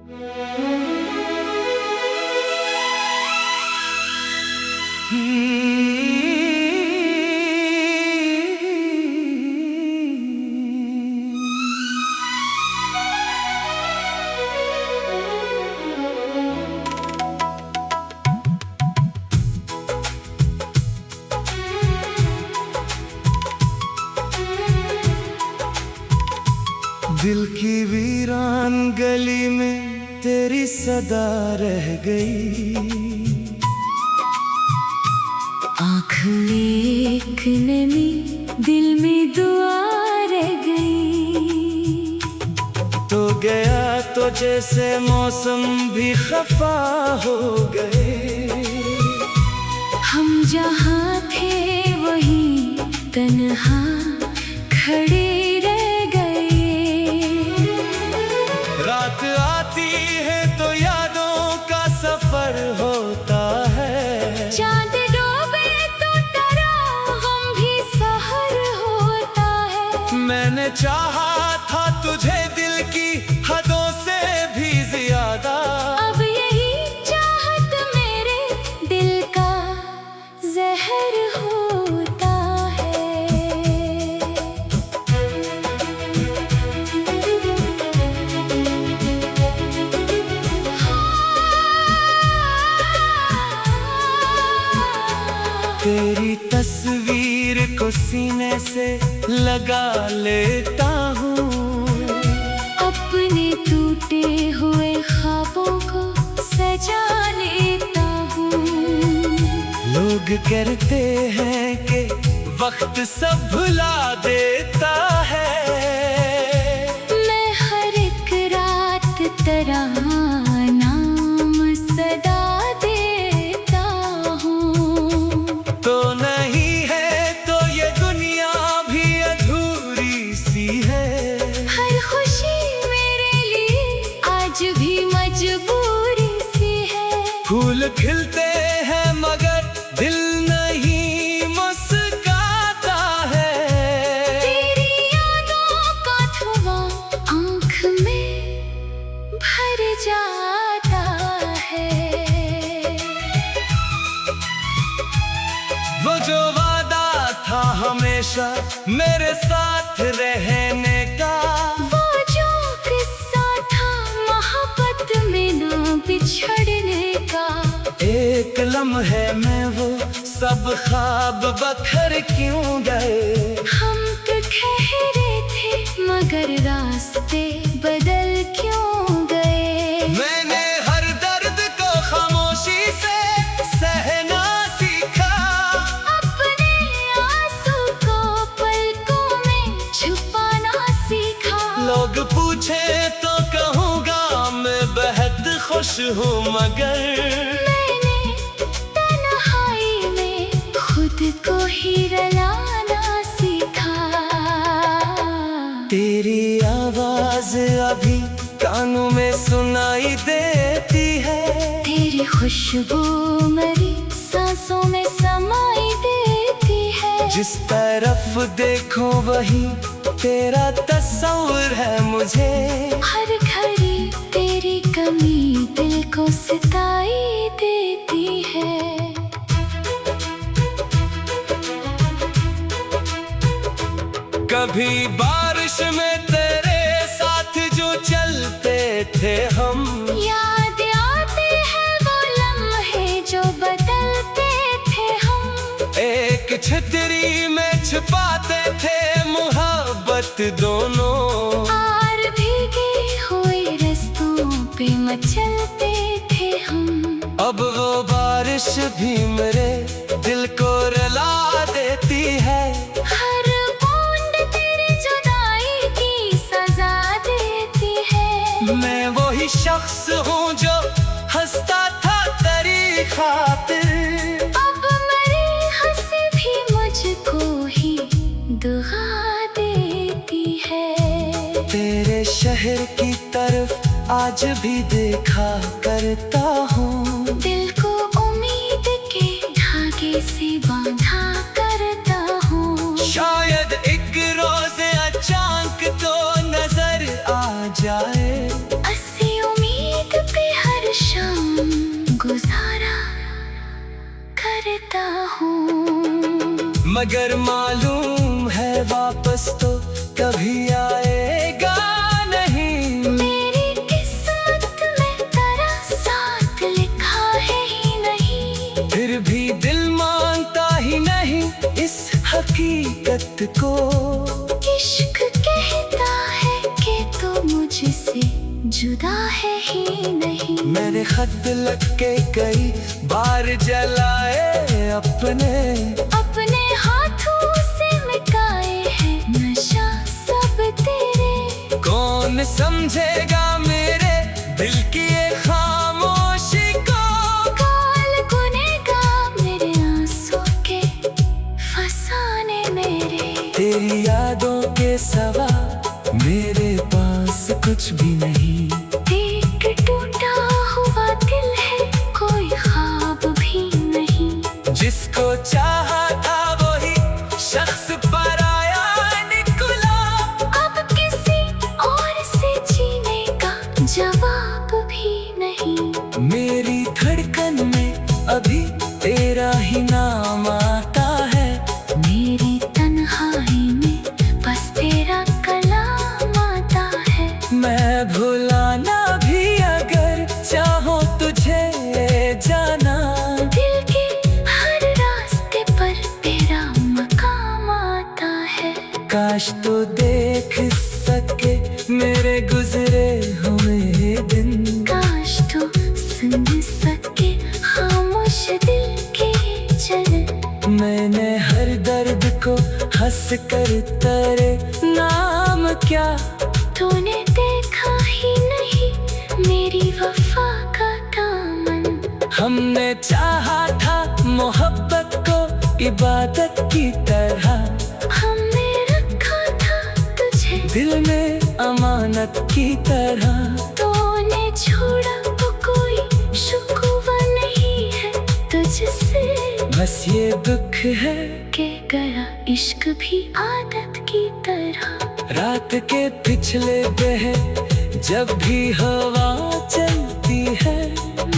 दिल की वीरान गली में तेरी सदा रह गई। आँख में एक नमी, दिल में दुआ रह गई। तो गया तो जैसे मौसम भी खफा हो गए। हम जहाँ थे वहीं तन्हा खड़े रह गए। रात आती है तो यादों का सफर होता है। चांद डूबे तो डरा हम भी सहर होता है। मैंने चाहा था तुझे दिल की हदों से भी ज्यादा। अब यही चाहत मेरे दिल का जहर होता है। तेरी तस्वीर को सीने से लगा लेता हूँ। अपने टूटे हुए ख्वाबों को सजा लेता हूँ। लोग कहते हैं कि वक्त सब भुला देता है। मैं हर एक रात तेरा नाम सदा देता हूँ। तो नहीं है तो ये दुनिया भी अधूरी सी है। हर खुशी मेरे लिए आज भी मजबूरी सी है। फूल खिलते हैं मगर दिल नहीं मुस्कुराता है। तेरी यादों का धुआं आँख में भर जाता है। वो जो वादा था हमेशा मेरे साथ रहने का। वो जो किस्सा था मोहब्बत में ना बिछड़ने का। एक लम्हे में वो सब ख्वाब बखर क्यों गए। हम तो ठहरे थे मगर रास्ते बदल क्यों गए। मैंने हर दर्द को खामोशी से सहना सीखा। अपने आंसू को पलकों में छुपाना सीखा। लोग पूछे तो कहूँगा मैं बेहद खुश हूँ मगर मैंने तन्हाई में खुद को ही रुलाना सीखा। तेरी आवाज अभी कानों में सुनाई देती है। तेरी खुशबू मेरी सांसों में समाई देती है। जिस तरफ देखो वही तेरा तस्वीर है मुझे। हर घड़ी तेरी कमी दिल को सताई देती है। कभी बारिश में तेरे साथ जो चलते थे हम। याद आते हैं वो लम्हे जो बदलते थे हम। एक छतरी में छुपाते थे मोहब्बत दोनों। और भीगे हुए रास्तों पे मचलते थे हम। अब वो बारिश भी मेरे दिल को रुला देती है। हर बूंद तेरी जुदाई की सजा देती है। मैं वही शख्स हूँ जो हंसता था तेरी खातिर। अब मेरी हंसी भी मुझको ही दुआ देती है। तेरे शहर की तरफ आज भी देखा करता हूँ। दिल को उम्मीद के धागे से बांधा करता हूँ। शायद एक रोज अचानक तो नजर आ जाए। ऐसी उम्मीद मगर मालूम है वापस तो कभी आएगा नहीं। मेरी किस्मत में तेरा साथ लिखा है ही नहीं। फिर भी दिल मानता ही नहीं इस हकीकत को। इश्क कहता है कि तो मुझसे जुदा है ही नहीं। मैंने खत लग के कई बार जलाए अपने हाथों से मिटाए हैं नशा सब तेरे। कौन समझेगा मेरे दिल की ये खामोशी को। काल गुनेगा मेरे आंसू के फसाने मेरे। तेरी यादों के सिवा मेरे पास कुछ भी नहीं। एक टूटा हुआ दिल है कोई ख्वाब भी नहीं। जिसको चाहा था वही शख्स पराया निकला। अब किसी और से जीने का जवाब भी नहीं। मेरी धड़कन में अभी तेरा ही नाम आता है। मेरी तन्हाई में बस तेरा कलाम आता है। मैं भुलाना भी अगर चाहो तुझे जाना। दिल के हर रास्ते पर तेरा मकाम आता है। काश तो देख सके मेरे गुजरे हुए दिन। काश तो सुन सके खामोश दिल के चलन। मैंने हर दर्द को हंस कर तेरे नाम क्या। तूने देखा ही नहीं मेरी वफा का दामन। हमने चाहा था मोहब्बत को इबादत की तरह। हमने रखा था तुझे दिल में अमानत की तरह। तूने छोड़ा तो कोई शुक्वा नहीं है तुझसे। बस ये दुख है के गया इश्क भी आदत की तरह। रात के पिछले पहर जब भी हवा चलती है।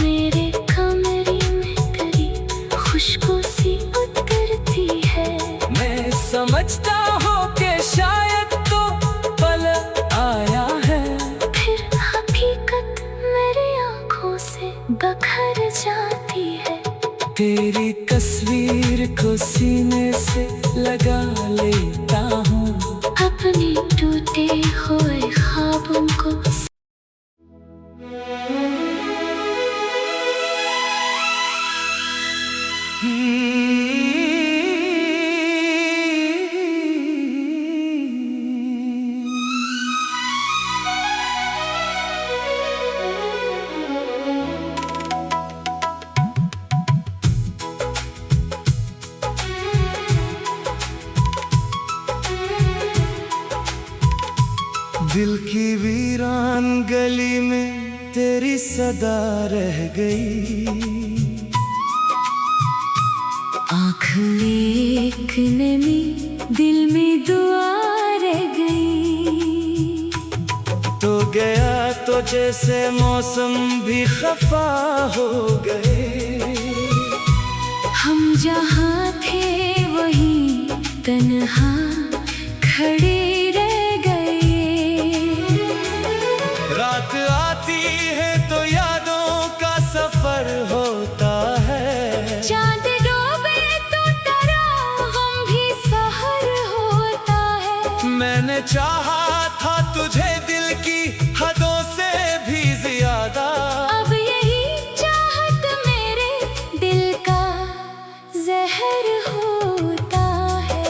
मेरे कमरे में तेरी खुशबू सी उतरती है। मैं समझता हूँ कि शायद तो पल आया है। फिर हकीकत मेरी आंखों से बखर जाती है। तेरी तस्वीर को सीने से लगा लेता हूँ। अपने टूटे हुए ख्वाबों को दिल की वीरान गली में तेरी सदा रह गई। आँख में एक नमी दिल में दुआ रह गई। तो गया तो जैसे मौसम भी खफा हो गए। हम जहाँ थे वहीं तन्हा खड़े रह गए। रात आती है तो यादों का सफर होता है। चांद डूबे तो तेरा गम भी सहर होता है। मैंने चाहा था तुझे दिल की हदों से भी ज्यादा। अब यही चाहत मेरे दिल का जहर होता है।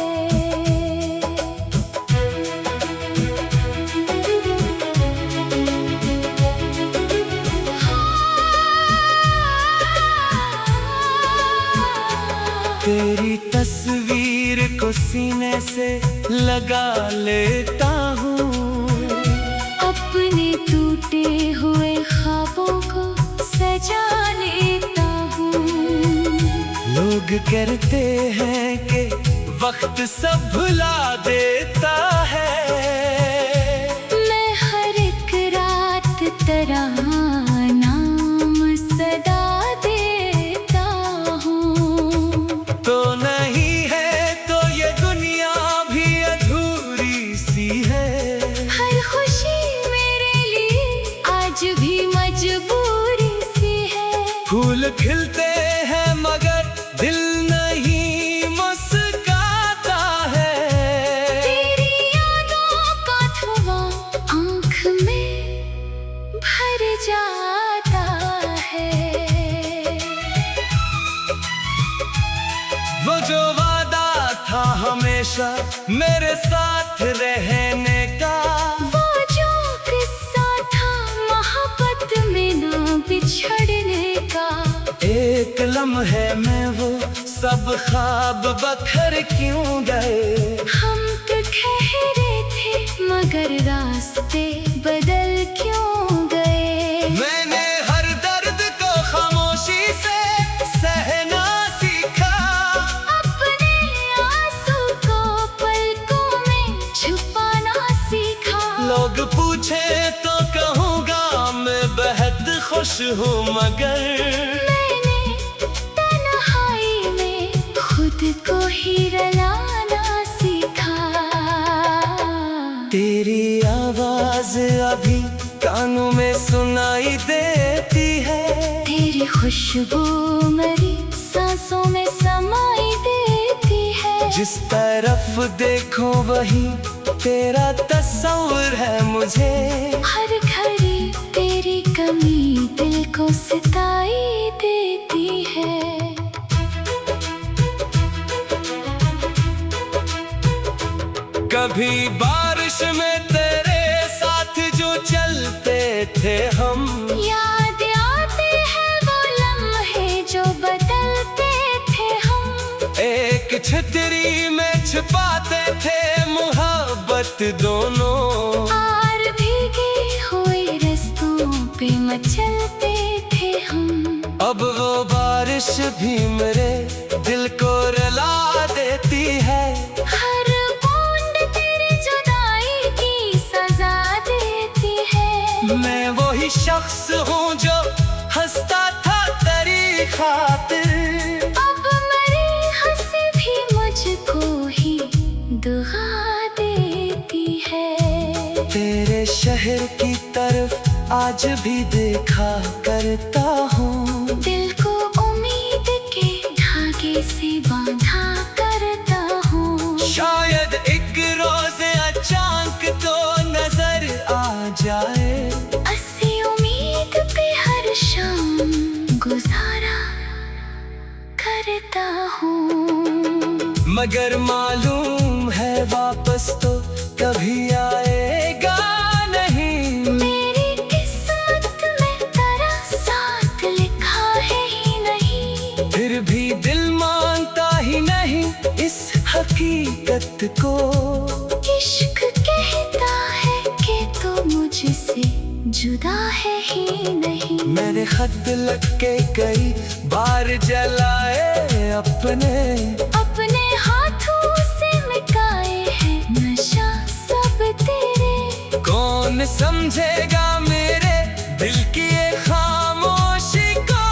तेरी तस्वीर को सीने से लगा लेता हूँ। अपने टूटे हुए ख्वाबों को सजा लेता हूँ। लोग कहते हैं कि वक्त सब भुला देता है। मैं हर एक रात तेरा नाम सदा देता हूँ। तो नहीं है तो फूल खिलते हैं मगर दिल नहीं मुस्काता है। तेरी यादों का धुआं आँख में भर जाता है। वो जो वादा था हमेशा मेरे साथ रहने का, वो जो किस्सा था मोहब्बत में ना बिछड़ने का, एक लम्हे में वो सब ख्वाब बखर क्यों गए। हम तो ठहरे थे मगर रास्ते बदल क्यों गए। मैंने हर दर्द को खामोशी से सहना सीखा, अपने आंसू को पलकों में छुपाना सीखा। लोग पूछे तो कहूँगा मैं बेहद खुश हूँ, मगर मैंने तन्हाई में खुद को ही रुलाना सीखा। तेरी आवाज अभी कानों में सुनाई देती है। तेरी खुशबू मेरी सांसों में समाई देती है। जिस तरफ देखो वही तेरा तस्वीर है मुझे। हर घड़ी तेरी कमी दिल को सताई देती है। कभी बारिश में तेरे साथ जो चलते थे हम, याद आते हैं वो लम्हे जो बदलते थे हम। एक छतरी में छिपाते थे मोहब्बत दोनों। और भीगे हुए रास्तों पे मचलते थे हम। अब वो बारिश भी मेरे दिल को रुला देती है। हर बूंद तेरी जुदाई की सजा देती है। मैं वही शख्स हूँ जो हंसता था तेरी खातिर। अब मेरी हंसी भी मुझको ही दुआ देती है। तेरे शहर की तरफ आज भी देखा करता हूँ। दिल को उम्मीद के धागे से बांधा करता हूँ। शायद एक रोज अचानक तो नजर आ जाए। ऐसी उम्मीद पे हर शाम गुजारा करता हूँ। मगर मालूम है वापस तो कभी आएगा नहीं। मेरी किस्मत में तेरा साथ लिखा है ही नहीं। फिर भी दिल मानता ही नहीं इस हकीकत को। इश्क कहता है कि तू मुझसे जुदा है ही नहीं। मैंने खत लग के कई बार जलाए अपने हाथों से मिटाए हैं नशा सब तेरे। कौन समझेगा मेरे दिल की ये खामोशी को।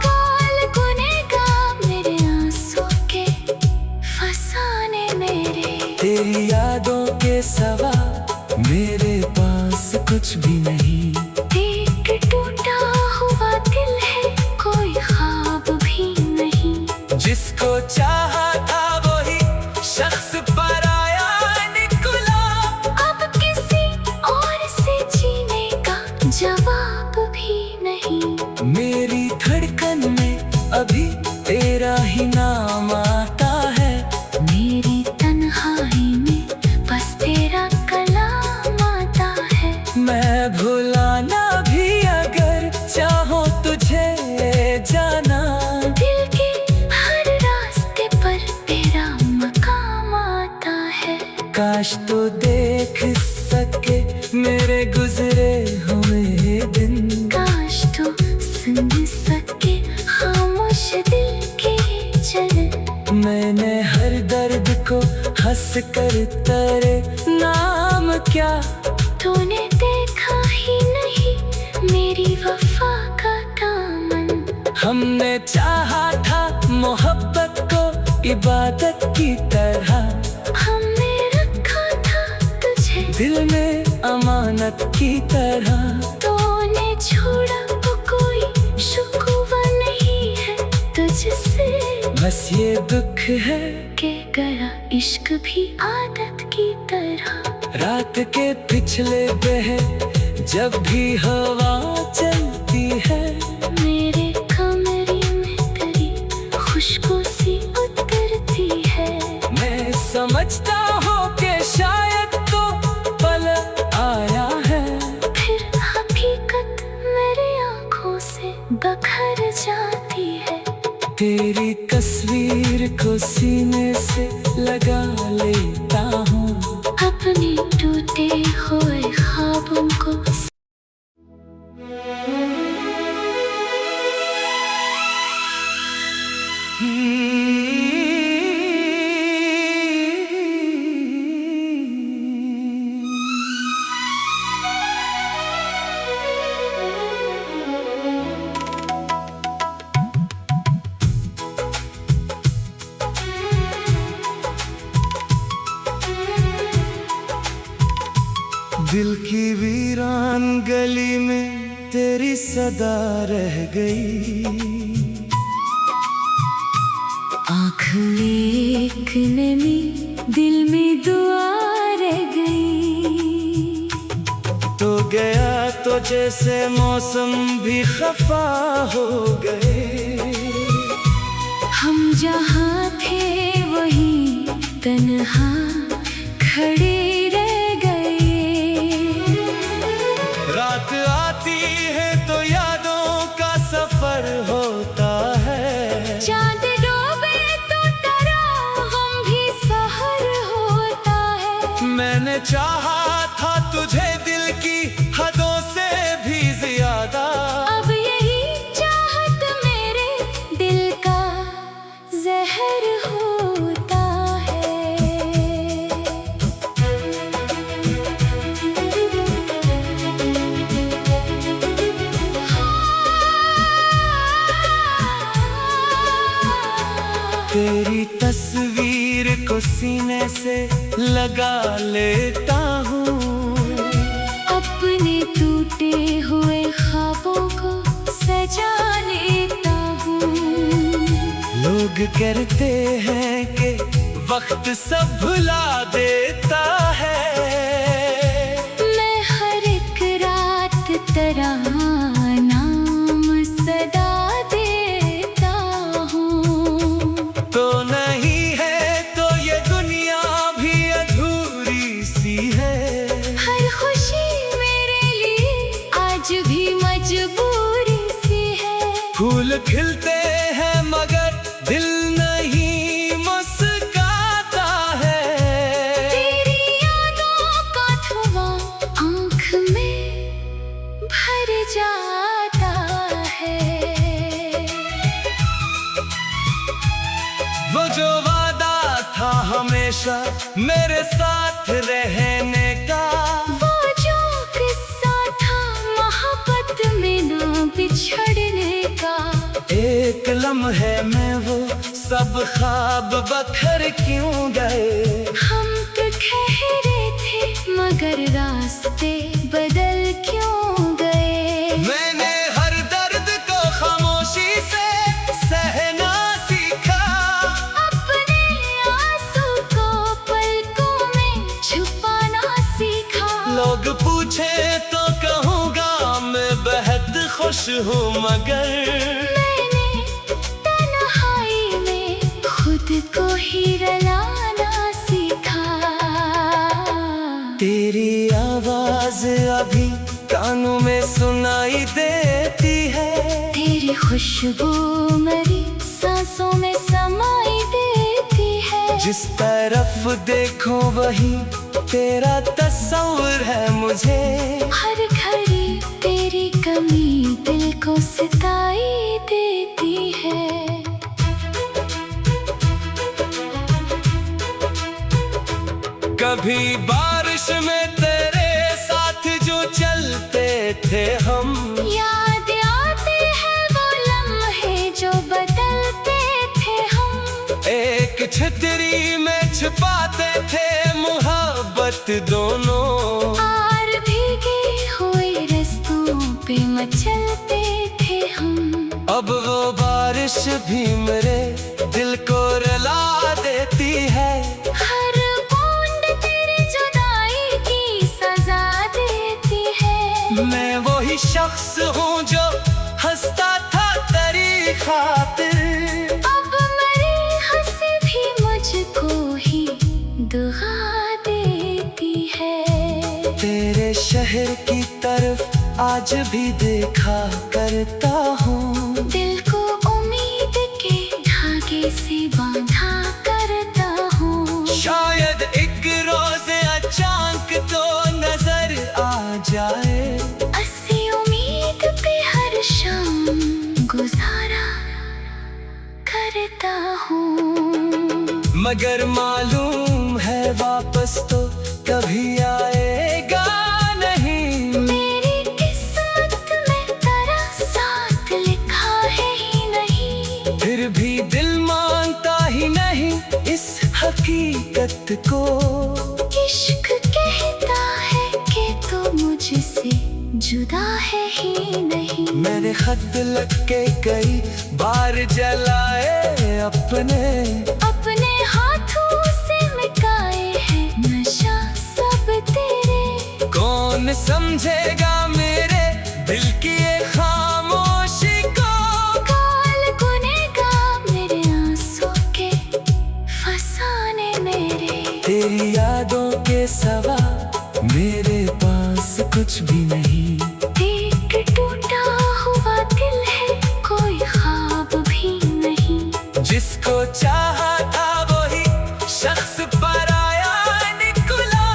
कौन गुनेगा मेरे आंसू के फसाने मेरे। तेरी यादों के सिवा मेरे पास कुछ भी नहीं। एक टूटा हुआ दिल है कोई ख्वाब भी नहीं। जिसको चाहा था वही शख्स पराया निकला। अब किसी और से जीने का जवाब भी नहीं। मेरी धड़कन में अभी तेरा ही नाम आता है। मेरी तन्हाई में बस तेरा कलाम आता है। मैं भुलाना भी अगर चाहो तुझे जाना। दिल के हर रास्ते पर तेरा मकाम आता है। काश तो देख सके मेरे गुजरे हुए दिन। काश तो सुन सके खामोश दिल के चल। मैंने हर दर्द को हंस कर तेरे नाम क्या। तूने देखा ही नहीं मेरी वफा का दामन। हमने चाहा था मोहब्बत को इबादत की तरह। हमने रखा था तुझे दिल में अमानत की तरह। तूने छोड़ा वो कोई शुक्र नहीं। बस ये दुख है के गया इश्क भी आदत की तरह। रात के पिछले पहर जब भी हवा चलती है, मेरे कमरे में तेरी खुशबू सी उतरती है। मैं समझता हूँ कि शायद तो पल आया है, फिर हकीकत मेरी आंखों से बखर जाती है। तेरी तस्वीर को सीने से लगा लेता हूँ, अपने टूटे हुए ख्वाबों को। दिल की वीरान गली में तेरी सदा रह गई, आँख में एक नमी, दिल में दुआ रह गई। तो गया तो जैसे मौसम भी खफा हो गए, हम जहाँ थे वहीं तन्हा खड़े रह गए। रात आती है तो यादों का सफर होता है, चांद डूबे तो तरागम भी सहर होता है। मैंने चाहा था तुझे दिल की हदों से भी ज्यादा, अब यही चाहत मेरे दिल का जहर होता है। तेरी तस्वीर को सीने से लगा लेता हूँ, अपने टूटे हुए ख्वाबों को सजा लेता हूँ। लोग कहते हैं कि वक्त सब भुला देता है, मैं हर एक रात तेरा नाम सदा देता हूँ। तो नहीं है तो ये दुनिया भी अधूरी सी है, हर खुशी मेरे लिए आज भी मजबूरी सी है। फूल खिलते हैं मगर दिल नहीं मुस्काता है, तेरी यादों का धुआं आँख में भर जाता है। वो जो वादा था हमेशा मेरे साथ रहने का, वो जो किस्सा था मोहब्बत में ना बिछड़ने का। एक लम्हे में वो सब ख्वाब बखर क्यों गए, हम तो ठहरे थे मगर रास्ते बदल क्यों गए। मैंने हर दर्द को खामोशी से सहना सीखा, अपने आंसू को पलकों में छुपाना सीखा। लोग पूछे तो कहूँगा मैं बेहद खुश हूँ, मगर मैंने तन्हाई में खुद को ही रुलाना सीखा। तेरी आवाज अभी कानों में सुनाई देती है, तेरी खुशबू मेरी सांसों में समाई देती है। जिस तरफ देखो वही तेरा तस्वीर है मुझे, हर घड़ी तेरी कमी दिल को सताई देती है। कभी बारिश में तेरे साथ जो चलते थे हम, याद आते हैं वो लम्हे जो बदलते थे हम। एक छतरी में छुपाते थे मोहब्बत दोनों, आर भीगे हुए रस्तों पे मचलते थे हम। अब वो बारिश भी मेरे दिल शख्स हूँ जो हंसता था तेरी खातिर। अब मेरी हंसी भी मुझको ही दुआ देती है। तेरे शहर की तरफ आज भी देखा करता हूँ। दिल को उम्मीद के धागे से बांधा करता हूँ। शायद एक रोज अचानक तो नजर आ जाए। ऐसी उम्मीद पे हर शाम गुजारा करता हूँ। मगर मालूम है वापस तो कभी आएगा नहीं। मेरी किस्मत में तेरा साथ लिखा है ही नहीं। फिर भी दिल मानता ही नहीं इस हकीकत को। इश्क कहता है कि तू मुझसे जुदा है ही नहीं। मैंने खत लग के कई बार जलाए अपने हाथों से मिटाए हैं नशा सब तेरे। कौन समझेगा मेरे दिल की ये खामोशी को। कौन गुनेगा मेरे आंसू के फसाने मेरे। तेरी यादों के सिवा मेरे पास कुछ भी नहीं। एक टूटा हुआ दिल है कोई ख्वाब भी नहीं। जिसको चाहा था वही शख्स पराया निकला।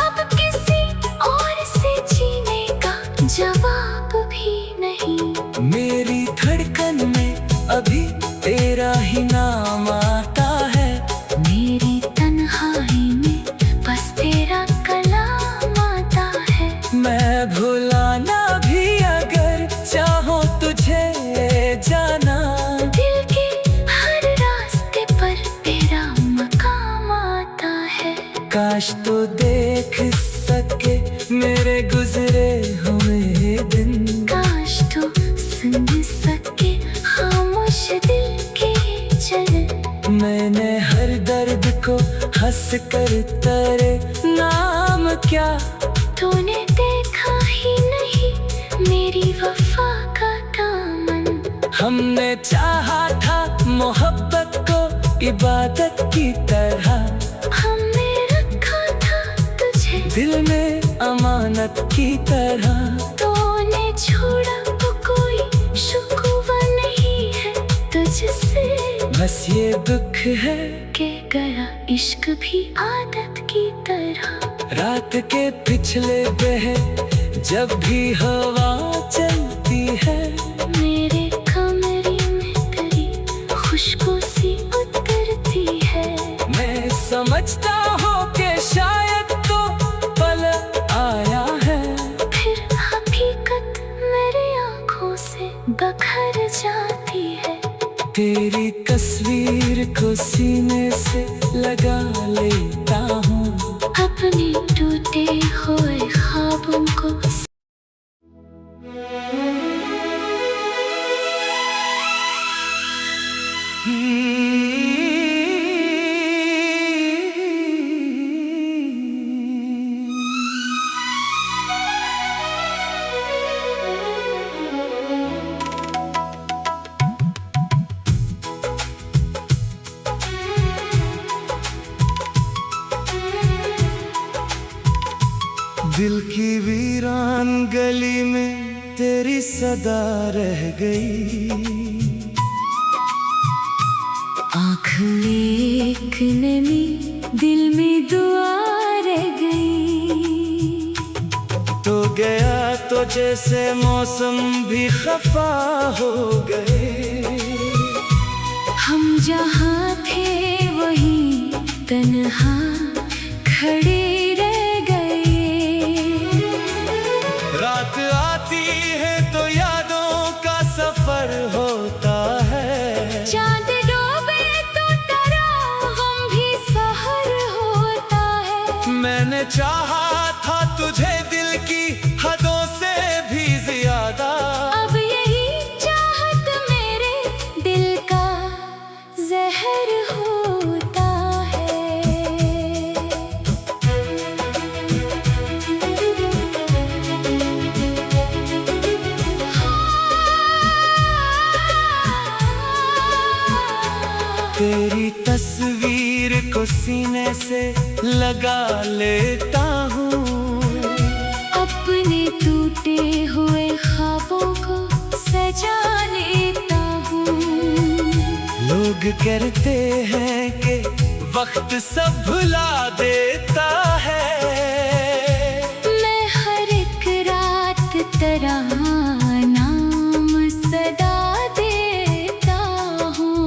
अब किसी और से जीने का जवाब भी नहीं। मेरी धड़कन में अभी तेरा ही नाम आता है। मेरी तन्हाई में बस तेरा कलाम आता है। मैं भुलाना भी अगर चाहो तुझे जाना। दिल के हर रास्ते पर तेरा मकाम आता है। काश तो देख सके मेरे गुजरे हुए दिन। काश तो सुन सके खामोश दिल के चल। मैंने हर दर्द को हंस कर तेरे नाम क्या। तूने देखा ही नहीं मेरी वफा का दामन। हमने चाहा था मोहब्बत को इबादत की तरह। हमने रखा था तुझे दिल में अमानत की तरह। तूने छोड़ा तो कोई शुक्वा नहीं है तुझसे। बस ये दुख है के गया इश्क भी आदत की तरह। रात के पिछले पहर जब भी हवा चलती है। मेरे कमरे में तेरी खुशबू सी उतरती है। मैं समझता हूँ कि शायद तो पल आया है। फिर हकीकत मेरी आंखों से बखर जाती है। तेरी तस्वीर को सीने से लगा लेता हूँ। अपने टूटे हुए ख्वाबों को दिल की वीरान गली में तेरी सदा रह गई। आँख में एक नमी दिल में दुआ रह गई। तो गया तो जैसे मौसम भी खफा हो गए। हम जहाँ थे वहीं तन्हा खड़े रह गए। रात आती है तो यादों का सफर होता है। चांद डूबे तो तेरा गम भी सहर होता है। मैंने चाहा था तुझे दिल की हदों से भी ज्यादा। अब यही चाहत मेरे दिल का जहर होता है। तेरी तस्वीर को सीने से लगा लेता हूँ, अपने टूटे हुए ख्वाबों को सजा लेता हूँ। लोग कहते हैं कि वक्त सब भुला देता है, मैं हर एक रात तेरा नाम सदा देता हूँ।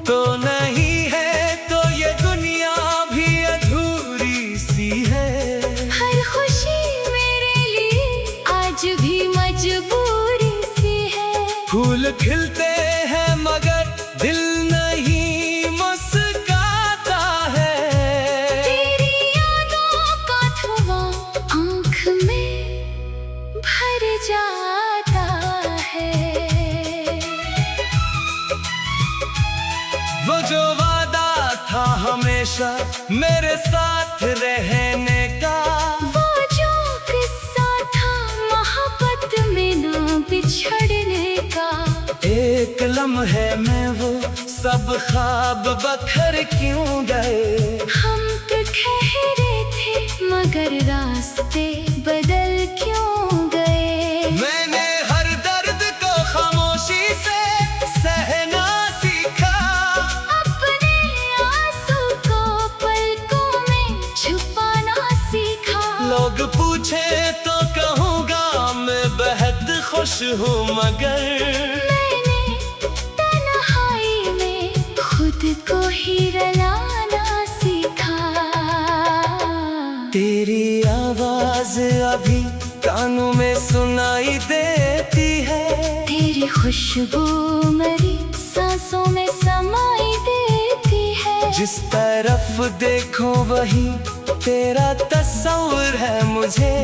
तो नहीं है तो ये दुनिया भी अधूरी सी है। हर खुशी मेरे लिए आज भी मजबूरी सी है। फूल खिलते हैं मगर दिल नहीं मुस्काता है। तेरी यादों का धुआं आँख में भर जाता है। वो जो वादा था हमेशा मेरे साथ रहने का, वो जो किस्सा था मोहब्बत में ना बिछड़ने का, एक लम्हे में वो सब ख्वाब बखर क्यों गए। हम तो ठहरे थे मगर रास्ते बदल क्यों गए। मैंने हर दर्द को खामोशी से सहना सीखा, अपने आंसू को पलकों में छुपाना सीखा। लोग पूछे तो कहूँगा मैं बेहद खुश हूँ, मगर मैंने तन्हाई में खुद को ही रुलाना सीखा। तेरी आवाज अभी कानों में सुनाई देती है, तेरी खुशबू मेरी सांसों में समाई देती है। जिस तरफ देखो वही तेरा तस्वीर है मुझे।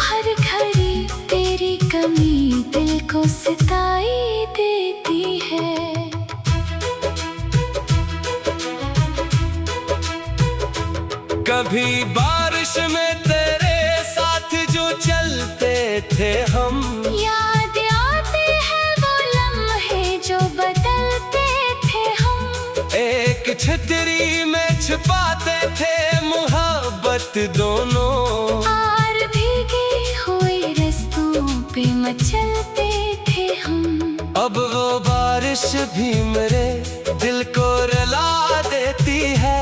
हर घड़ी तेरी कमी दिल को सताई देती है। कभी बारिश में तेरे साथ जो चलते थे हम, याद आते हैं वो लम्हे जो बदलते थे हम। एक छतरी में छुपाते थे मोहब्बत दोनों, और भीगे हुए रास्तों पे मचलते थे हम। अब वो बारिश भी मेरे दिल को रुला देती है।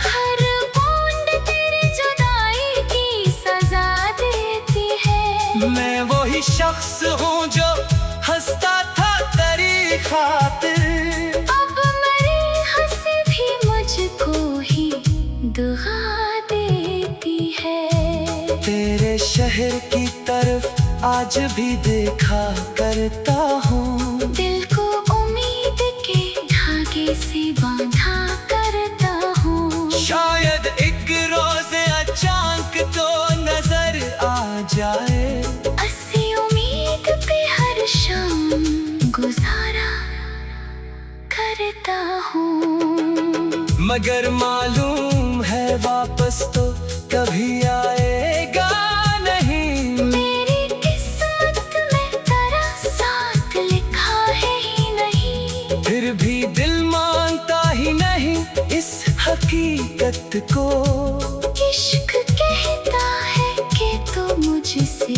हर बूंद तेरी जुदाई की सजा देती है। मैं वही शख्स हूँ जो हंसता था तेरी खातिर, अब मेरी हंसी भी मुझको ही दुआ देती है। तेरे शहर की तरफ आज भी देखा करता हूँ, दिल को उम्मीद के धागे से बांधा करता हूँ। शायद एक रोज अचानक तो नजर आ जाए। ऐसी उम्मीद पे हर शाम गुजारा करता हूँ। मगर मालूम है वापस तो कभी आएगा नहीं। मेरी किस्मत में तेरा साथ लिखा है ही नहीं। फिर भी दिल मानता ही नहीं इस हकीकत को। इश्क कहता है कि तू मुझसे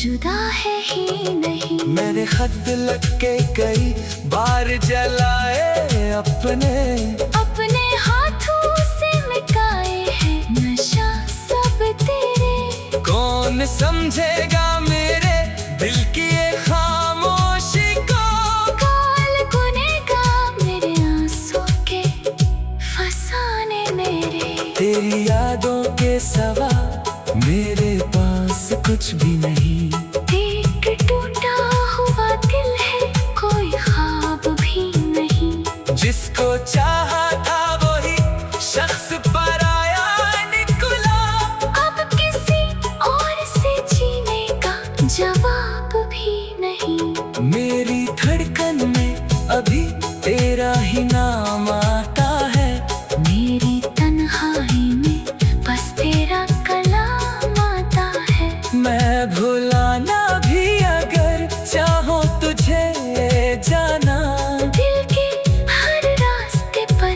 जुदा है ही नहीं। मेरे खत लग के कई बार जलाए अपने हाथों से मिटाए हैं नशा सब तेरे। कौन समझेगा मेरे दिल की ये खामोशी को। कौन गुनेगा मेरे आंसू के फसाने मेरे। तेरी यादों के सिवा मेरे पास कुछ भी नहीं। एक टूटा हुआ दिल है कोई ख्वाब भी नहीं। जिसको चाहा था वही शख्स पराया निकला। अब किसी और से जीने का जवाब भी नहीं। मेरी धड़कन में अभी तेरा ही नाम आता है। मेरी तन्हाई में बस तेरा कलाम आता है। मैं भुलाना भी अगर चाहो तुझे जाना, दिल के हर रास्ते पर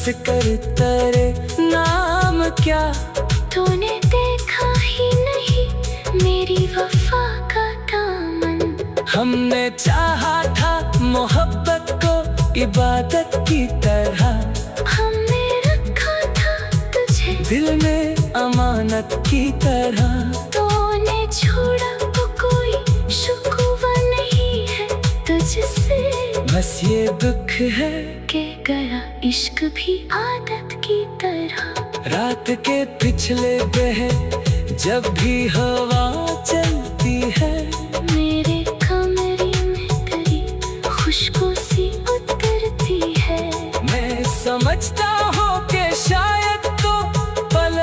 कर तेरे नाम क्या। तूने देखा ही नहीं मेरी वफा का दामन। हमने चाहा था मोहब्बत को इबादत की तरह। हमने रखा था तुझे दिल में अमानत की तरह। तूने छोड़ा तो कोई शुक्वा नहीं है तुझसे। बस ये दुख है के गया इश्क भी आदत की तरह। रात के पिछले पहर जब भी हवा चलती है। मेरे कमरे में तेरी खुशबू सी उतरती है। मैं समझता हूँ कि शायद तो पल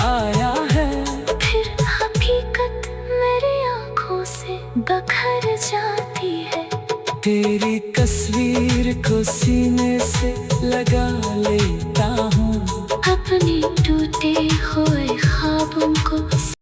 आया है। फिर हकीकत मेरी आँखों से बखर जाती है। तेरी तस्वीर को सीने से लगा लेता हूँ। अपने टूटे हुए ख्वाब